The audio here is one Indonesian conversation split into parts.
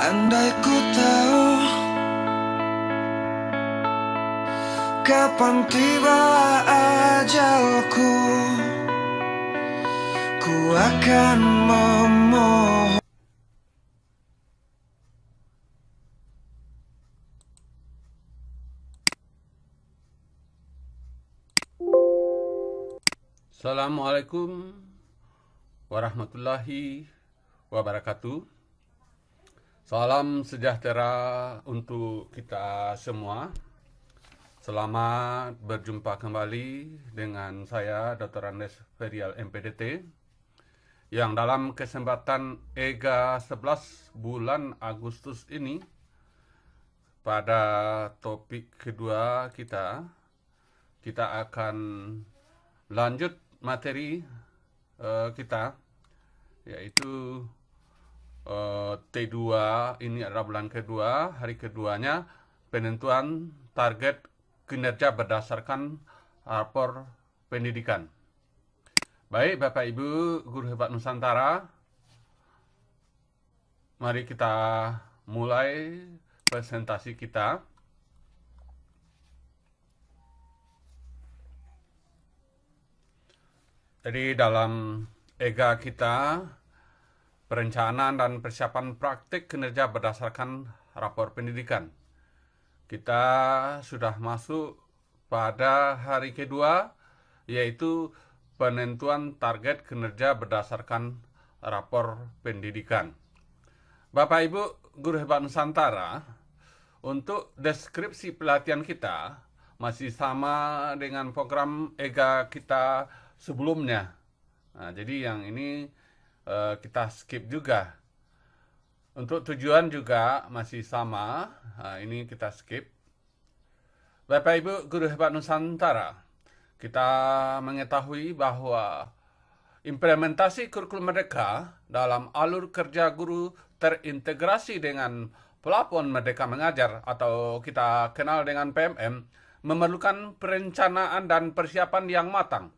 Andai ku tahu kapan tiba ajalku, ku akan memohon. Assalamualaikum warahmatullahi wabarakatuh. Salam sejahtera untuk kita semua. Selamat berjumpa kembali dengan saya Dr. Andes Ferial MPDT yang dalam kesempatan EGA 11 bulan Agustus ini pada topik kedua kita akan lanjut materi kita, yaitu T2. Ini adalah bulan kedua, hari keduanya, penentuan target kinerja berdasarkan rapor pendidikan. Baik Bapak Ibu Guru Hebat Nusantara, mari kita mulai presentasi kita. Jadi dalam EGA kita, perencanaan dan persiapan praktik kinerja berdasarkan rapor pendidikan. Kita sudah masuk pada hari kedua, yaitu penentuan target kinerja berdasarkan rapor pendidikan. Bapak Ibu Guru Hebat Nusantara, untuk deskripsi pelatihan kita masih sama dengan program EGA kita sebelumnya. Nah, jadi yang ini kita skip juga. Untuk tujuan juga masih sama. Nah, ini kita skip. Bapak Ibu Guru Hebat Nusantara, kita mengetahui bahwa implementasi kurikulum Merdeka dalam alur kerja guru terintegrasi dengan Plafon Merdeka Mengajar atau kita kenal dengan PMM, memerlukan perencanaan dan persiapan yang matang.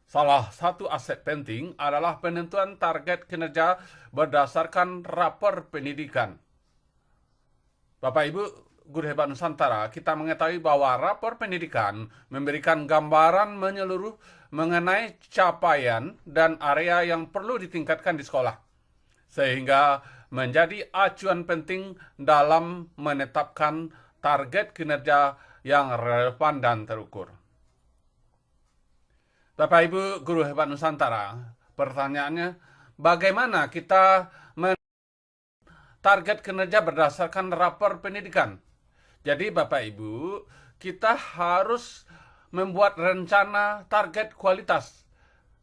Salah satu aset penting adalah penentuan target kinerja berdasarkan rapor pendidikan. Bapak Ibu Guru Hebat Nusantara, kita mengetahui bahwa rapor pendidikan memberikan gambaran menyeluruh mengenai capaian dan area yang perlu ditingkatkan di sekolah, sehingga menjadi acuan penting dalam menetapkan target kinerja yang relevan dan terukur. Bapak Ibu Guru Hebat Nusantara, pertanyaannya, bagaimana kita target kinerja berdasarkan rapor pendidikan? Jadi Bapak Ibu, kita harus membuat rencana target kualitas.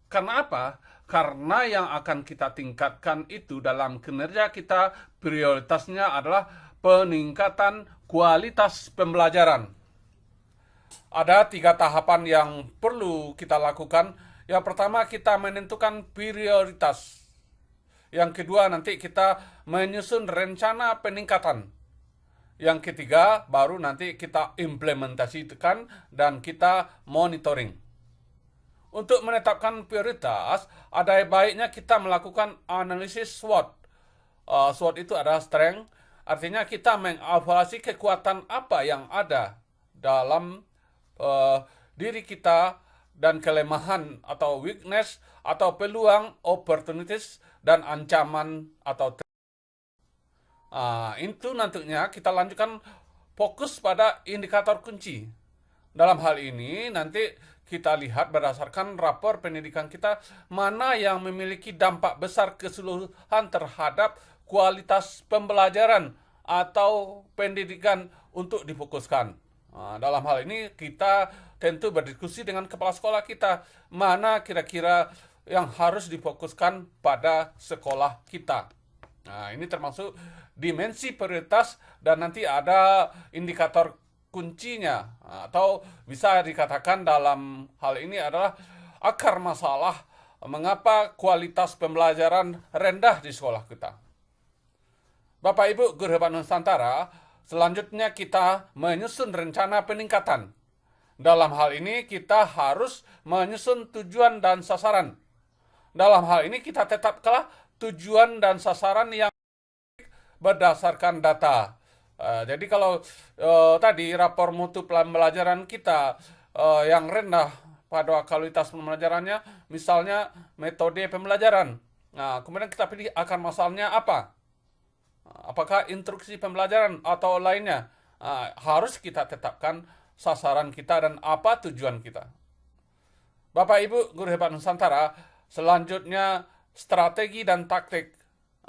Karena apa? Karena yang akan kita tingkatkan itu dalam kinerja kita, prioritasnya adalah peningkatan kualitas pembelajaran. Ada 3 tahapan yang perlu kita lakukan. Yang pertama, kita menentukan prioritas. Yang kedua, nanti kita menyusun rencana peningkatan. Yang ketiga, baru nanti kita implementasikan dan kita monitoring. Untuk menetapkan prioritas, ada baiknya kita melakukan analisis SWOT. SWOT itu adalah strength, artinya kita mengevaluasi kekuatan apa yang ada dalam diri kita dan kelemahan atau weakness atau peluang, opportunities, dan ancaman atau itu nantinya kita lanjutkan fokus pada indikator kunci. Dalam hal ini nanti kita lihat berdasarkan rapor pendidikan kita mana yang memiliki dampak besar keseluruhan terhadap kualitas pembelajaran atau pendidikan untuk difokuskan. Dalam hal ini kita tentu berdiskusi dengan kepala sekolah kita, mana kira-kira yang harus difokuskan pada sekolah kita. Ini termasuk dimensi prioritas dan nanti ada indikator kuncinya, atau bisa dikatakan dalam hal ini adalah akar masalah mengapa kualitas pembelajaran rendah di sekolah kita. Bapak Ibu Guru Hebat Nusantara, selanjutnya kita menyusun rencana peningkatan. Dalam hal ini kita harus menyusun tujuan dan sasaran. Dalam hal ini kita tetapkanlah tujuan dan sasaran yang berdasarkan data. Jadi kalau tadi rapor mutu pembelajaran kita yang rendah pada kualitas pembelajarannya, misalnya metode pembelajaran. Nah, kemudian kita pilih akar masalahnya apa? Apakah instruksi pembelajaran atau lainnya? Harus kita tetapkan sasaran kita dan apa tujuan kita. Bapak Ibu Guru Hebat Nusantara, selanjutnya strategi dan taktik.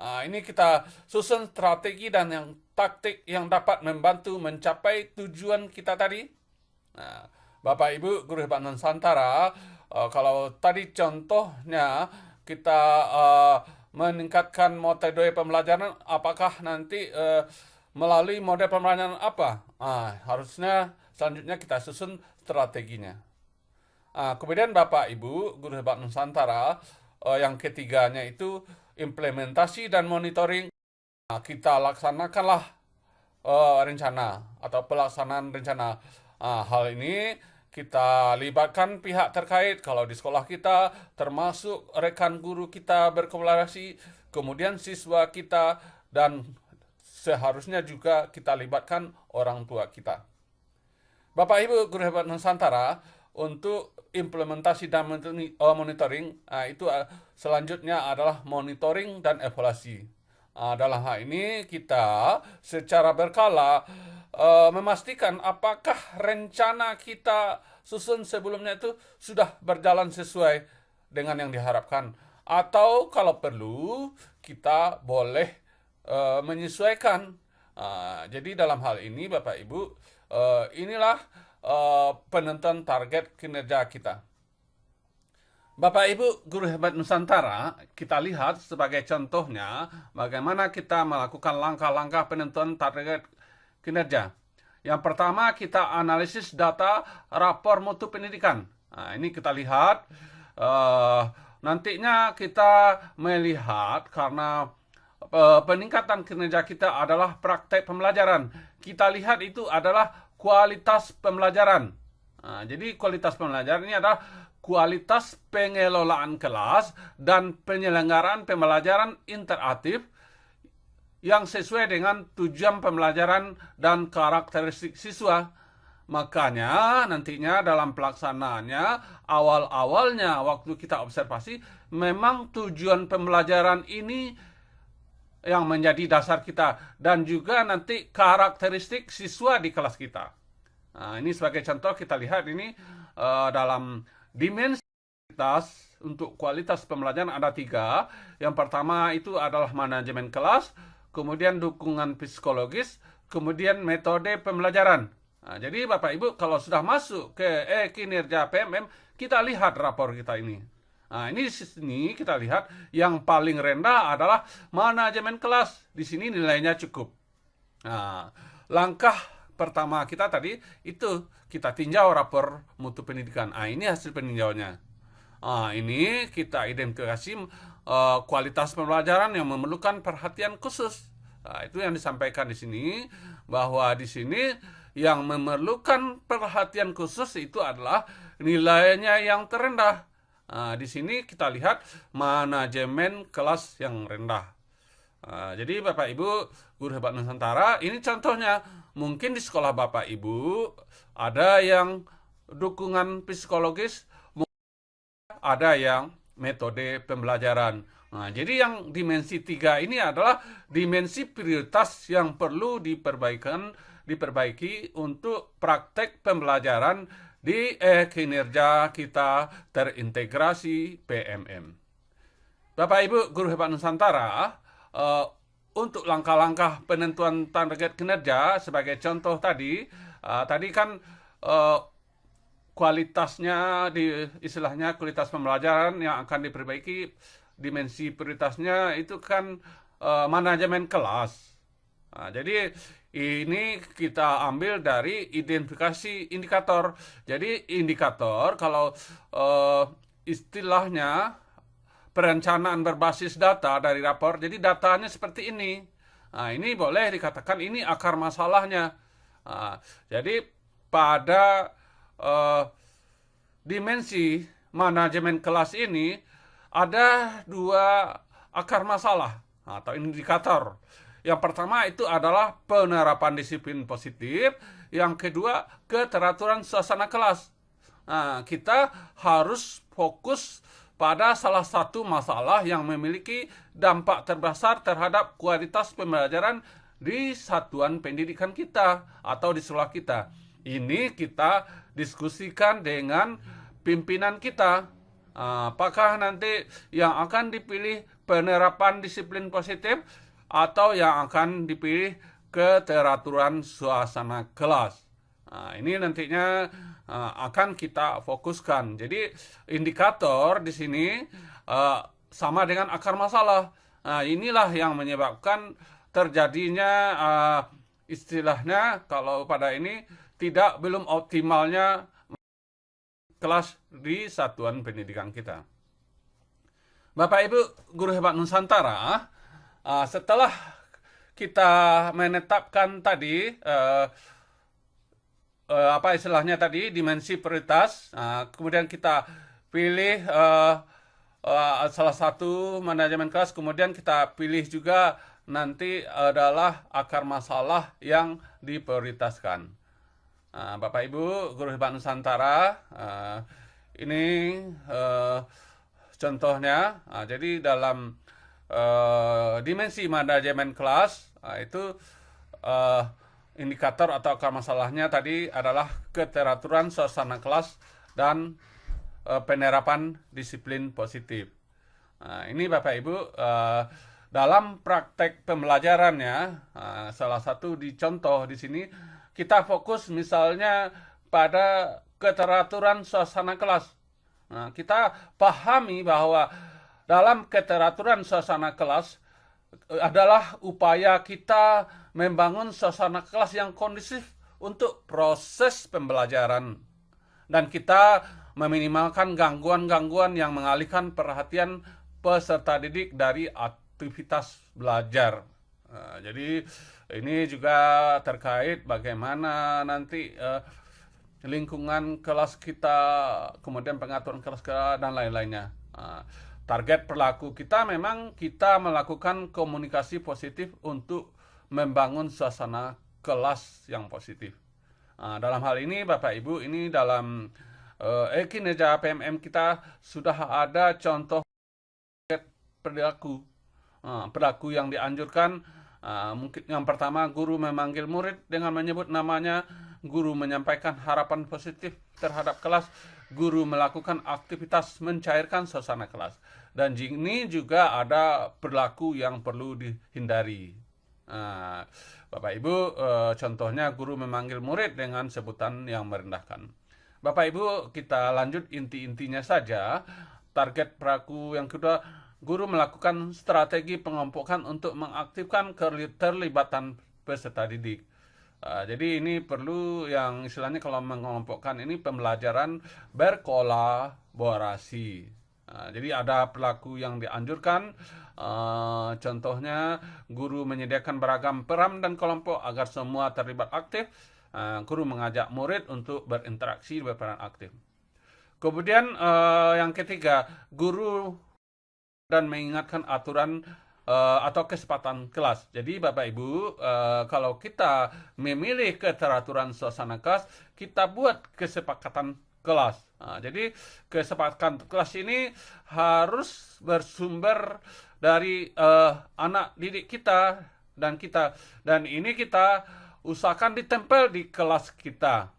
Ini kita susun strategi dan yang taktik yang dapat membantu mencapai tujuan kita tadi. Bapak Ibu Guru Hebat Nusantara, kalau tadi contohnya kita meningkatkan metode pembelajaran, apakah nanti melalui model pembelajaran apa? Harusnya selanjutnya kita susun strateginya. Kemudian Bapak Ibu Guru Hebat Nusantara, yang ketiganya itu implementasi dan monitoring. Kita laksanakanlah rencana atau pelaksanaan rencana. Hal ini kita libatkan pihak terkait. Kalau di sekolah kita, termasuk rekan guru kita berkolaborasi, kemudian siswa kita, dan seharusnya juga kita libatkan orang tua kita. Bapak Ibu Guru Hebat Nusantara, untuk implementasi dan monitoring, itu selanjutnya adalah monitoring dan evaluasi. Dalam hal ini kita secara berkala memastikan apakah rencana kita susun sebelumnya itu sudah berjalan sesuai dengan yang diharapkan, atau kalau perlu kita boleh menyesuaikan. Jadi dalam hal ini Bapak Ibu, inilah penentuan target kinerja kita. Bapak Ibu Guru Hebat Nusantara, kita lihat sebagai contohnya bagaimana kita melakukan langkah-langkah penentuan target kinerja. Yang pertama, kita analisis data rapor mutu pendidikan. Ini kita lihat, nantinya kita melihat karena peningkatan kinerja kita adalah praktek pembelajaran. Kita lihat itu adalah kualitas pembelajaran. Jadi kualitas pembelajaran ini adalah kualitas pengelolaan kelas dan penyelenggaraan pembelajaran interaktif yang sesuai dengan tujuan pembelajaran dan karakteristik siswa. Makanya nantinya dalam pelaksanaannya, awal-awalnya waktu kita observasi, memang tujuan pembelajaran ini yang menjadi dasar kita, dan juga nanti karakteristik siswa di kelas kita. Ini sebagai contoh kita lihat ini dalam dimensi untuk kualitas pembelajaran ada 3. Yang pertama itu adalah manajemen kelas, kemudian dukungan psikologis, kemudian metode pembelajaran. Jadi Bapak Ibu kalau sudah masuk ke kinerja PMM, kita lihat rapor kita ini. Ini di sini kita lihat yang paling rendah adalah manajemen kelas. Di sini nilainya cukup. Langkah pertama kita tadi itu kita tinjau rapor mutu pendidikan. Ini hasil peninjauannya. Ini kita identifikasi kualitas pembelajaran yang memerlukan perhatian khusus. Itu yang disampaikan di sini, bahwa di sini yang memerlukan perhatian khusus itu adalah nilainya yang terendah. Di sini kita lihat manajemen kelas yang rendah. Jadi Bapak Ibu Guru Hebat Nusantara, ini contohnya. Mungkin di sekolah Bapak Ibu ada yang dukungan psikologis, ada yang metode pembelajaran. Jadi yang dimensi 3 ini adalah dimensi prioritas yang perlu diperbaiki untuk praktek pembelajaran di kinerja kita terintegrasi PMM. Bapak Ibu Guru Hebat Nusantara, untuk langkah-langkah penentuan target kinerja sebagai contoh tadi kan kualitasnya istilahnya kualitas pembelajaran yang akan diperbaiki, dimensi prioritasnya itu kan manajemen kelas. Jadi ini kita ambil dari identifikasi indikator. Jadi indikator kalau istilahnya perencanaan berbasis data dari rapor, jadi datanya seperti ini. Ini boleh dikatakan ini akar masalahnya. Jadi pada dimensi manajemen kelas ini ada 2 akar masalah atau indikator. Yang pertama itu adalah penerapan disiplin positif, yang kedua keteraturan suasana kelas. Nah, kita harus fokus pada salah satu masalah yang memiliki dampak terbesar terhadap kualitas pembelajaran di satuan pendidikan kita atau di sekolah kita. Ini kita diskusikan dengan pimpinan kita. Apakah nanti yang akan dipilih penerapan disiplin positif atau yang akan dipilih keteraturan suasana kelas. Nah, ini nantinya akan kita fokuskan. Jadi indikator di sini sama dengan akar masalah. Nah, inilah yang menyebabkan terjadinya istilahnya kalau pada ini belum optimalnya kelas di satuan pendidikan kita. Bapak Ibu guru hebat Nusantara, setelah kita menetapkan tadi apa istilahnya tadi dimensi prioritas, kemudian kita pilih salah satu manajemen kelas, kemudian kita pilih juga nanti adalah akar masalah yang diprioritaskan. Bapak Ibu guru hebat Nusantara, ini contohnya. Jadi dalam dimensi manajemen kelas itu indikator atau akar masalahnya tadi adalah keteraturan suasana kelas dan penerapan disiplin positif. Ini Bapak Ibu dalam praktek pembelajarannya, salah satu dicontoh di sini kita fokus misalnya pada keteraturan suasana kelas. Kita pahami bahwa dalam keteraturan suasana kelas adalah upaya kita membangun suasana kelas yang kondusif untuk proses pembelajaran. Dan kita meminimalkan gangguan-gangguan yang mengalihkan perhatian peserta didik dari aktivitas belajar. Jadi ini juga terkait bagaimana nanti lingkungan kelas kita, kemudian pengaturan kelas kita, dan lain-lainnya. Target perilaku kita memang kita melakukan komunikasi positif untuk membangun suasana kelas yang positif. Dalam hal ini Bapak Ibu, ini dalam kinerja PMM kita sudah ada contoh perilaku. Perilaku yang dianjurkan, mungkin yang pertama guru memanggil murid dengan menyebut namanya, guru menyampaikan harapan positif terhadap kelas, guru melakukan aktivitas mencairkan suasana kelas. Dan ini juga ada perilaku yang perlu dihindari. Bapak Ibu, contohnya guru memanggil murid dengan sebutan yang merendahkan. Bapak Ibu, kita lanjut inti-intinya saja. Target perilaku yang kedua, guru melakukan strategi pengelompokan untuk mengaktifkan keterlibatan peserta didik. Jadi ini perlu yang istilahnya kalau mengelompokkan ini pembelajaran berkolaborasi. Jadi ada perilaku yang dianjurkan, contohnya guru menyediakan beragam peran dan kelompok agar semua terlibat aktif. Guru mengajak murid untuk berinteraksi berperan aktif. Kemudian yang ketiga, guru dan mengingatkan aturan atau kesepakatan kelas. Jadi Bapak Ibu, kalau kita memilih keteraturan suasana kelas, kita buat kesepakatan kelas. Jadi kesepakatan kelas ini harus bersumber dari anak didik kita, dan ini kita usahakan ditempel di kelas kita.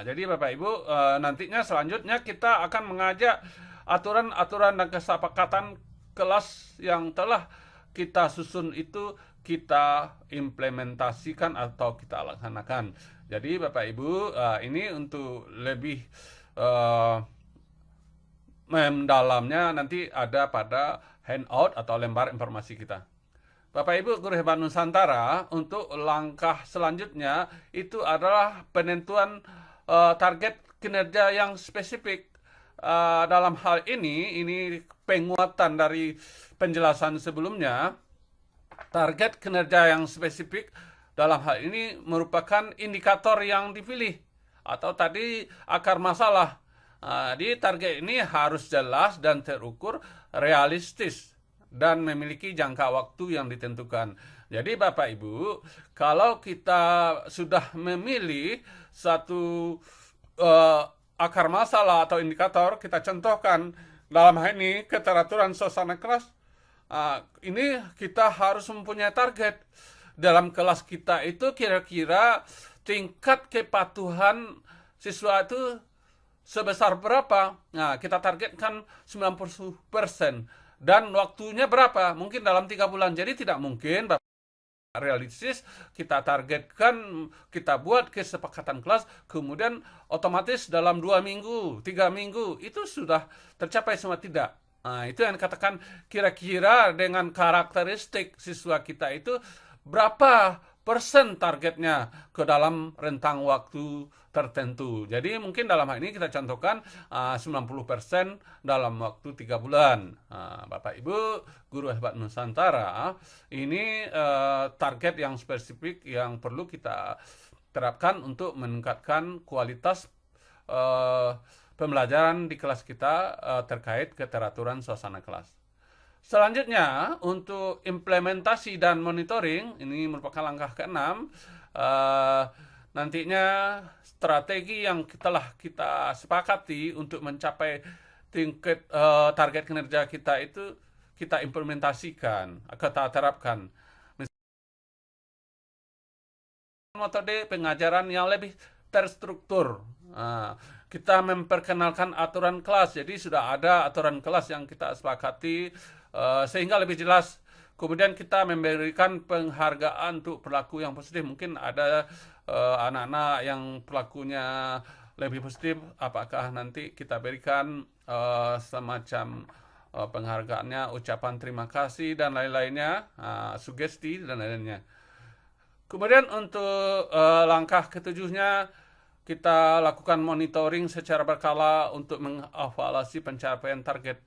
Jadi Bapak Ibu, nantinya selanjutnya kita akan mengajak aturan-aturan dan kesepakatan kelas yang telah kita susun itu kita implementasikan atau kita laksanakan. Jadi Bapak Ibu, ini untuk lebih mendalamnya nanti ada pada handout atau lembar informasi kita. Bapak Ibu guru hebat Nusantara, untuk langkah selanjutnya itu adalah penentuan target kinerja yang spesifik. Dalam hal ini penguatan dari penjelasan sebelumnya. Target kinerja yang spesifik dalam hal ini merupakan indikator yang dipilih atau tadi akar masalah. Di target ini harus jelas dan terukur, realistis, dan memiliki jangka waktu yang ditentukan. Jadi Bapak Ibu, kalau kita sudah memilih satu eh, akar masalah atau indikator, kita contohkan dalam hal ini keteraturan suasana kelas. Ini kita harus mempunyai target dalam kelas kita itu kira-kira tingkat kepatuhan siswa itu sebesar berapa? Nah, kita targetkan 90% dan waktunya berapa? Mungkin dalam 3 bulan. Jadi tidak mungkin realistis kita targetkan, kita buat kesepakatan kelas, kemudian otomatis dalam 2 minggu, 3 minggu itu sudah tercapai semua, tidak. Nah, itu yang dikatakan kira-kira dengan karakteristik siswa kita itu berapa persen targetnya ke dalam rentang waktu tertentu. Jadi mungkin dalam hal ini kita contohkan 90% dalam waktu 3 bulan. Bapak Ibu, Guru Hebat Nusantara, ini target yang spesifik yang perlu kita terapkan untuk meningkatkan kualitas pembelajaran di kelas kita terkait keteraturan suasana kelas. Selanjutnya, untuk implementasi dan monitoring, ini merupakan langkah ke-6. Nantinya strategi yang telah kita sepakati untuk mencapai tingkat target kinerja kita itu kita implementasikan, kita terapkan. Metode pengajaran yang lebih terstruktur. Kita memperkenalkan aturan kelas, jadi sudah ada aturan kelas yang kita sepakati sehingga lebih jelas. Kemudian kita memberikan penghargaan untuk perilaku yang positif. Mungkin ada anak-anak yang perilakunya lebih positif, apakah nanti kita berikan semacam penghargaannya, ucapan terima kasih dan lain-lainnya, sugesti dan lain-lainnya. Kemudian untuk langkah ketujuhnya, kita lakukan monitoring secara berkala untuk mengevaluasi pencapaian target.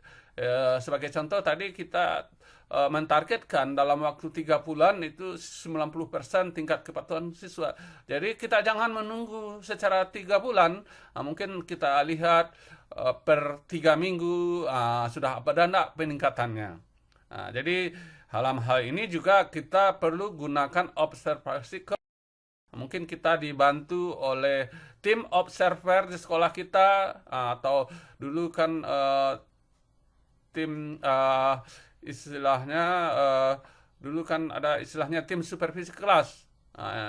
Sebagai contoh tadi kita mentargetkan dalam waktu 3 bulan itu 90% tingkat kepatuhan siswa. Jadi kita jangan menunggu secara 3 bulan, mungkin kita lihat per 3 minggu sudah apa dan enggak peningkatannya. Jadi dalam hal ini juga kita perlu gunakan observasi. Mungkin kita dibantu oleh tim observer di sekolah kita, atau dulu kan tim istilahnya dulu kan ada istilahnya tim supervisi kelas.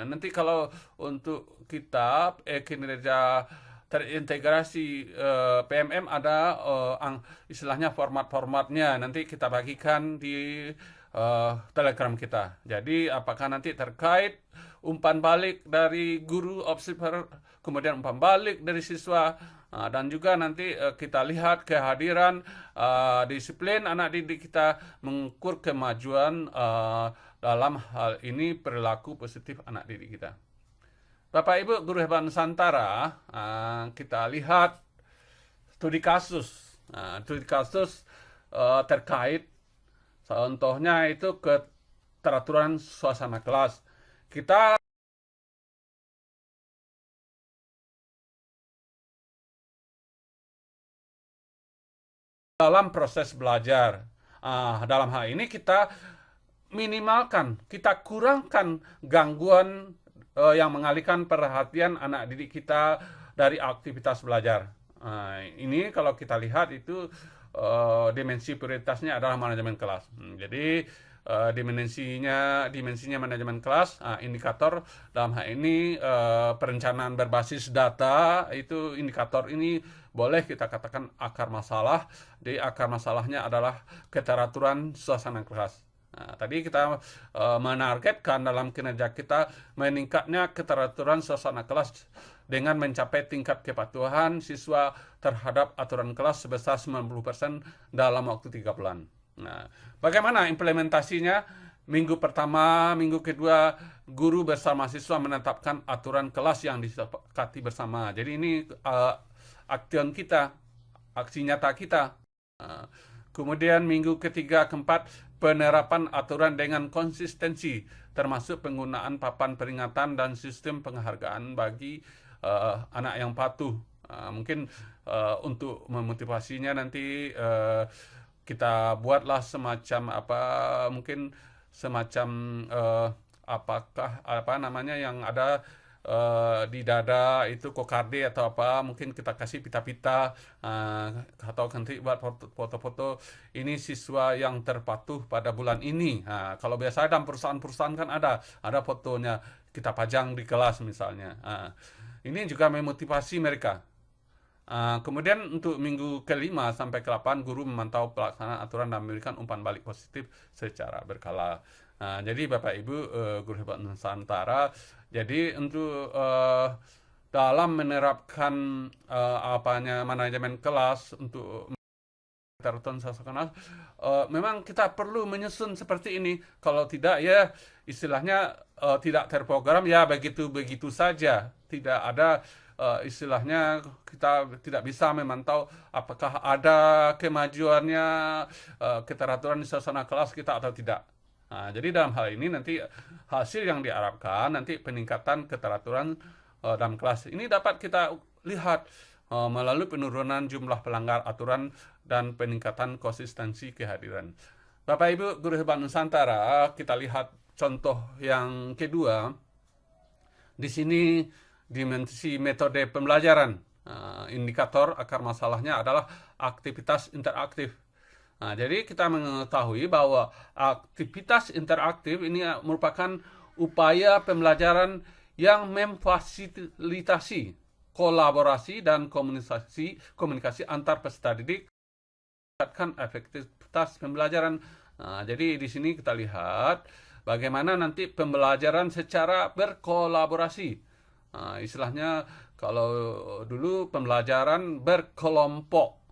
Nanti kalau untuk kita kinerja terintegrasi PMM ada istilahnya format-formatnya, nanti kita bagikan di Telegram kita. Jadi apakah nanti terkait umpan balik dari guru observer, kemudian umpan balik dari siswa, dan juga nanti kita lihat kehadiran disiplin anak didik kita mengukur kemajuan dalam hal ini perilaku positif anak didik kita. Bapak Ibu Guru Hebat Nusantara, kita lihat studi kasus. Studi kasus terkait contohnya itu keteraturan suasana kelas. Kita dalam proses belajar. Dalam hal ini kita minimalkan, kita kurangkan gangguan yang mengalihkan perhatian anak didik kita dari aktivitas belajar. Ini kalau kita lihat itu dimensi prioritasnya adalah manajemen kelas. Jadi dimensinya manajemen kelas, indikator dalam hal ini perencanaan berbasis data, itu indikator ini boleh kita katakan akar masalah. Di akar masalahnya adalah keteraturan suasana kelas. Tadi kita menargetkan dalam kinerja kita meningkatnya keteraturan suasana kelas dengan mencapai tingkat kepatuhan siswa terhadap aturan kelas sebesar 90% dalam waktu 3 bulan. Bagaimana implementasinya? Minggu pertama, minggu kedua, guru bersama siswa menetapkan aturan kelas yang disepakati bersama. Jadi ini aksi nyata kita. Kemudian minggu ketiga, keempat, penerapan aturan dengan konsistensi, termasuk penggunaan papan peringatan dan sistem penghargaan bagi anak yang patuh. Mungkin untuk memotivasinya nanti kita buatlah semacam mungkin semacam apakah apa namanya yang ada di dada itu kokarde atau apa, mungkin kita kasih pita-pita atau nanti buat foto-foto ini siswa yang terpatuh pada bulan ini. Kalau biasa dalam perusahaan-perusahaan kan ada fotonya, kita pajang di kelas misalnya. Ini juga memotivasi mereka. Kemudian untuk minggu ke-5 sampai ke-8 guru memantau pelaksanaan aturan dan memberikan umpan balik positif secara berkala. Jadi Bapak Ibu guru hebat Nusantara, jadi untuk dalam menerapkan manajemen kelas untuk tertentu seseorang, memang kita perlu menyusun seperti ini. Kalau tidak ya istilahnya tidak terprogram, ya begitu-begitu saja. Tidak ada istilahnya kita tidak bisa memantau apakah ada kemajuannya keteraturan di suasana kelas kita atau tidak. Jadi dalam hal ini nanti hasil yang diharapkan nanti peningkatan keteraturan dalam kelas ini dapat kita lihat melalui penurunan jumlah pelanggar aturan dan peningkatan konsistensi kehadiran. Bapak Ibu guru hebat Nusantara, kita lihat contoh yang kedua. Di sini dimensi metode pembelajaran. Indikator akar masalahnya adalah aktivitas interaktif. Jadi kita mengetahui bahwa aktivitas interaktif ini merupakan upaya pembelajaran yang memfasilitasi kolaborasi dan komunikasi antar peserta didik, meningkatkan efektivitas pembelajaran. Jadi di sini kita lihat bagaimana nanti pembelajaran secara berkolaborasi. Istilahnya kalau dulu pembelajaran berkelompok.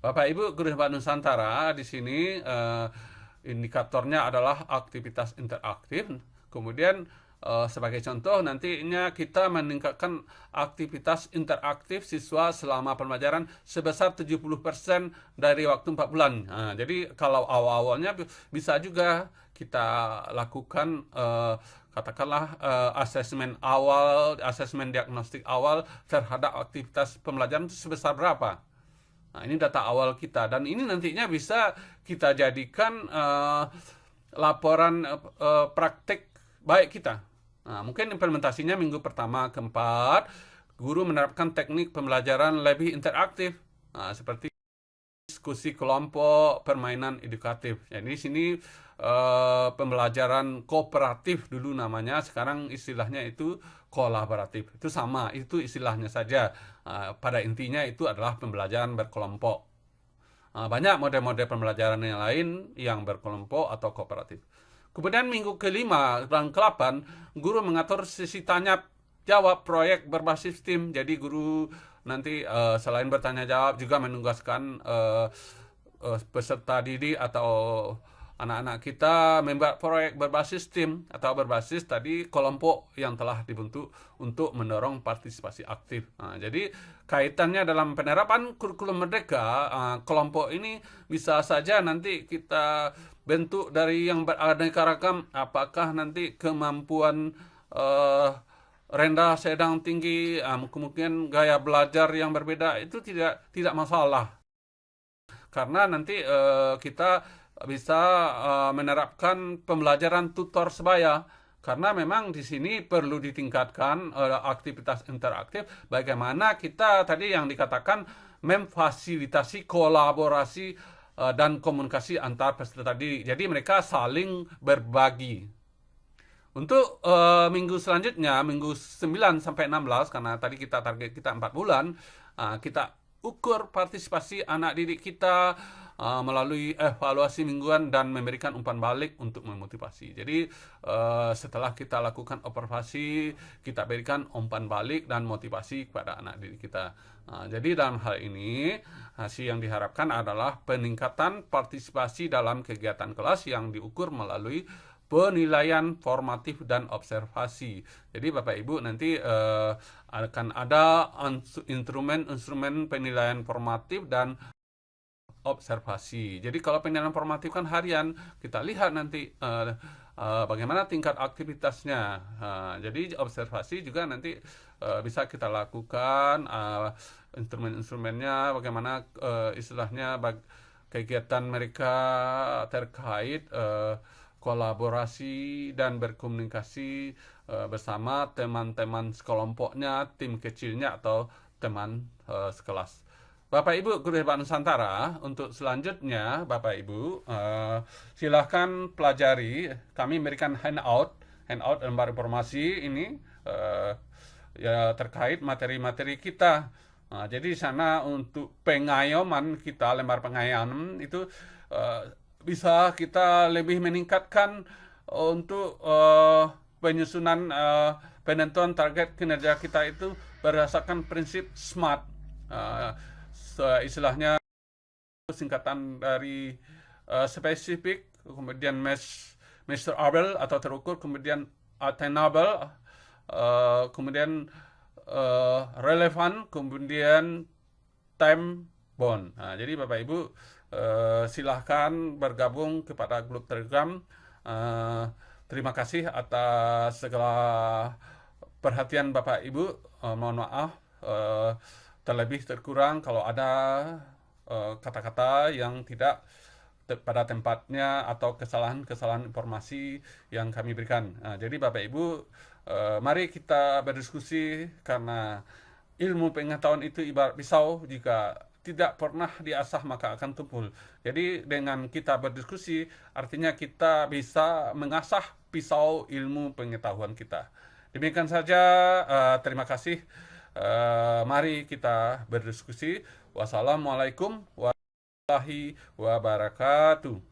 Bapak Ibu guru hebat Nusantara, di sini indikatornya adalah aktivitas interaktif. Kemudian sebagai contoh nantinya kita meningkatkan aktivitas interaktif siswa selama pembelajaran sebesar 70% dari waktu 4 bulan. Jadi kalau awal-awalnya bisa juga kita lakukan katakanlah asesmen awal, asesmen diagnostik awal terhadap aktivitas pembelajaran itu sebesar berapa. Ini data awal kita, dan ini nantinya bisa kita jadikan laporan praktik baik kita. Mungkin implementasinya minggu pertama ke-4, guru menerapkan teknik pembelajaran lebih interaktif, seperti diskusi kelompok, permainan edukatif. Jadi di sini pembelajaran kooperatif dulu namanya, sekarang istilahnya itu kolaboratif. Itu sama, itu istilahnya saja. Pada intinya itu adalah pembelajaran berkelompok. Banyak model-model pembelajaran yang lain yang berkelompok atau kooperatif. Kemudian minggu ke-5 dan ke-8, guru mengatur sesi tanya jawab proyek berbasis tim. Jadi guru nanti selain bertanya jawab juga menugaskan peserta didik atau anak-anak kita membuat proyek berbasis tim atau berbasis tadi kelompok yang telah dibentuk untuk mendorong partisipasi aktif. Jadi kaitannya dalam penerapan kurikulum merdeka, kelompok ini bisa saja nanti kita bentuk dari yang beraneka ragam. Apakah nanti kemampuan rendah, sedang, tinggi, kemungkinan gaya belajar yang berbeda, itu tidak masalah. Karena nanti kita bisa menerapkan pembelajaran tutor sebaya, karena memang di sini perlu ditingkatkan aktivitas interaktif. Bagaimana kita tadi yang dikatakan memfasilitasi kolaborasi dan komunikasi antar peserta didik. Jadi mereka saling berbagi. Untuk minggu selanjutnya, minggu 9 sampai 16, karena tadi kita target kita 4 bulan, kita ukur partisipasi anak didik kita melalui evaluasi mingguan dan memberikan umpan balik untuk memotivasi. Jadi setelah kita lakukan observasi, kita berikan umpan balik dan motivasi kepada anak didik kita. Jadi dalam hal ini hasil yang diharapkan adalah peningkatan partisipasi dalam kegiatan kelas yang diukur melalui penilaian formatif dan observasi. Jadi Bapak Ibu nanti akan ada instrumen penilaian formatif dan observasi. Jadi kalau penilaian formatif kan harian, kita lihat nanti bagaimana tingkat aktivitasnya. Jadi observasi juga nanti bisa kita lakukan instrumen-instrumennya, bagaimana istilahnya kegiatan mereka terkait berkolaborasi dan berkomunikasi bersama teman-teman sekelompoknya, tim kecilnya atau teman sekelas. Bapak Ibu Guru Hebat Nusantara, untuk selanjutnya Bapak Ibu silahkan pelajari. Kami memberikan handout lembar informasi ini ya terkait materi-materi kita. Nah, jadi di sana untuk pengayoman kita, lembar pengayoman itu bisa kita lebih meningkatkan untuk penyusunan penentuan target kinerja kita itu berdasarkan prinsip SMART. Istilahnya singkatan dari spesifik, kemudian measurable atau terukur, kemudian attainable, kemudian relevan, kemudian time bound. Nah, jadi Bapak Ibu silahkan bergabung kepada grup Telegram. Terima kasih atas segala perhatian Bapak Ibu. Mohon maaf terlebih terkurang kalau ada kata-kata yang tidak pada tempatnya atau kesalahan-kesalahan informasi yang kami berikan. Nah, jadi Bapak Ibu, mari kita berdiskusi karena ilmu pengetahuan itu ibarat pisau, jika tidak pernah diasah maka akan tumpul. Jadi dengan kita berdiskusi artinya kita bisa mengasah pisau ilmu pengetahuan kita. Demikian saja, terima kasih. Mari kita berdiskusi. Wassalamualaikum warahmatullahi wabarakatuh.